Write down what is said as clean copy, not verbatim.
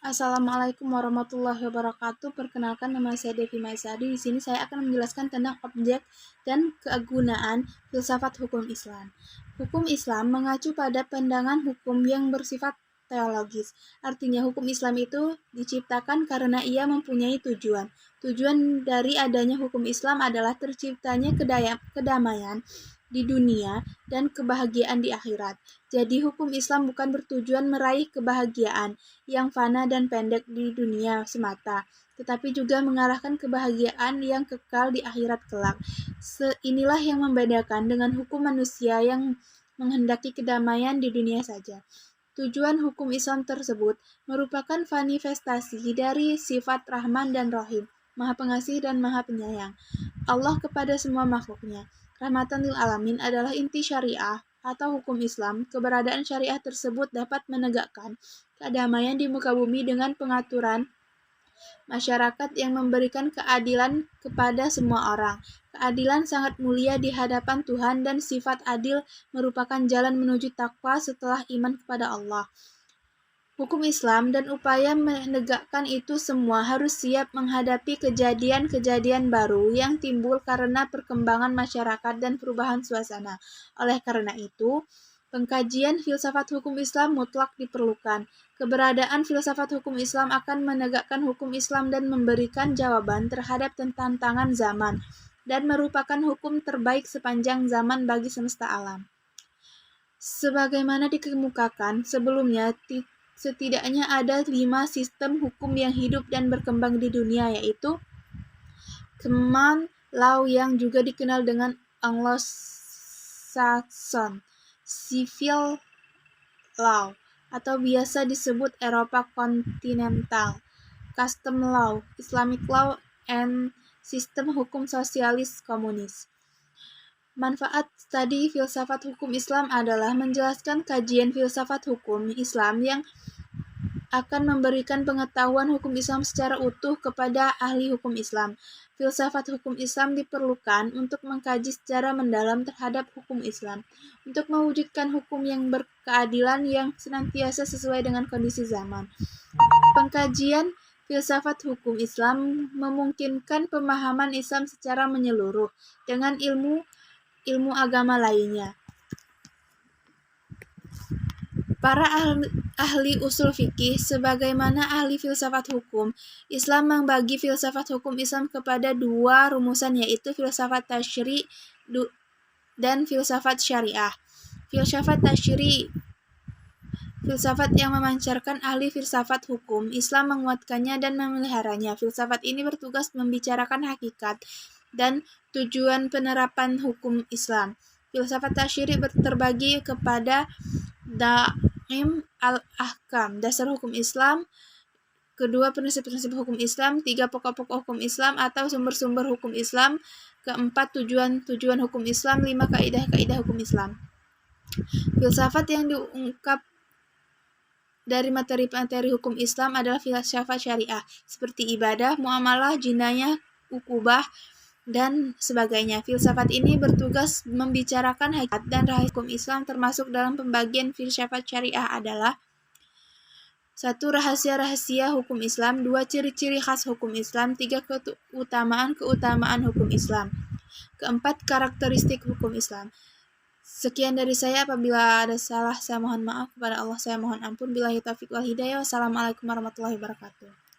Assalamualaikum warahmatullahi wabarakatuh. Perkenalkan, nama saya Devi Maisadi. Di sini saya akan menjelaskan tentang objek dan kegunaan filsafat hukum Islam. Hukum Islam mengacu pada pandangan hukum yang bersifat teologis. Artinya hukum Islam itu diciptakan karena ia mempunyai tujuan. Tujuan dari adanya hukum Islam adalah terciptanya kedamaian di dunia dan kebahagiaan di akhirat. Jadi hukum Islam bukan bertujuan meraih kebahagiaan yang fana dan pendek di dunia semata, tetapi juga mengarahkan kebahagiaan yang kekal di akhirat kelak. Inilah yang membedakan dengan hukum manusia yang menghendaki kedamaian di dunia saja. Tujuan hukum Islam tersebut merupakan manifestasi dari sifat Rahman dan Rahim, Maha Pengasih dan Maha Penyayang, Allah kepada semua makhluknya. Rahmatan lil alamin adalah inti syariah atau hukum Islam. Keberadaan syariah tersebut dapat menegakkan kedamaian di muka bumi dengan pengaturan masyarakat yang memberikan keadilan kepada semua orang. Keadilan sangat mulia di hadapan Tuhan dan sifat adil merupakan jalan menuju takwa setelah iman kepada Allah. Hukum Islam dan upaya menegakkan itu semua harus siap menghadapi kejadian-kejadian baru yang timbul karena perkembangan masyarakat dan perubahan suasana. Oleh karena itu, pengkajian filsafat hukum Islam mutlak diperlukan. Keberadaan filsafat hukum Islam akan menegakkan hukum Islam dan memberikan jawaban terhadap tantangan zaman, dan merupakan hukum terbaik sepanjang zaman bagi semesta alam. Sebagaimana dikemukakan sebelumnya, setidaknya ada 5 sistem hukum yang hidup dan berkembang di dunia, yaitu Common Law yang juga dikenal dengan Anglo-Saxon, Civil Law atau biasa disebut Eropa Kontinental, Custom Law, Islamic Law, and sistem hukum sosialis komunis. Manfaat studi filsafat hukum Islam adalah menjelaskan kajian filsafat hukum Islam yang akan memberikan pengetahuan hukum Islam secara utuh kepada ahli hukum Islam. Filsafat hukum Islam diperlukan untuk mengkaji secara mendalam terhadap hukum Islam, untuk mewujudkan hukum yang berkeadilan yang senantiasa sesuai dengan kondisi zaman. Pengkajian filsafat hukum Islam memungkinkan pemahaman Islam secara menyeluruh dengan ilmu agama lainnya. Para ahli usul fikih sebagaimana ahli filsafat hukum Islam membagi filsafat hukum Islam kepada 2 rumusan, yaitu filsafat tasyri' dan filsafat syariah. Filsafat tasyri', filsafat yang memancarkan ahli filsafat hukum Islam menguatkannya dan memeliharanya. Filsafat ini bertugas membicarakan hakikat dan tujuan penerapan hukum Islam. Filsafat tasyri' terbagi kepada Daim al-Ahkam, dasar hukum Islam, kedua prinsip-prinsip hukum Islam, 3 pokok-pokok hukum Islam atau sumber-sumber hukum Islam, keempat tujuan-tujuan hukum Islam, 5 kaidah-kaidah hukum Islam. Filsafat yang diungkap dari materi-materi hukum Islam adalah filsafat syariah, seperti ibadah, muamalah, jinayah, ukubah, dan sebagainya. Filsafat ini bertugas membicarakan hakikat dan rahasia hukum Islam, termasuk dalam pembagian filsafat syariah adalah 1. Rahasia-rahasia hukum Islam, 2. Ciri-ciri khas hukum Islam, 3. Keutamaan hukum Islam, 4. Karakteristik hukum Islam. Sekian dari saya. Apabila ada salah, saya mohon maaf. Kepada Allah saya mohon ampun. Billahi taufiq wal hidayah. Wassalamualaikum warahmatullahi wabarakatuh.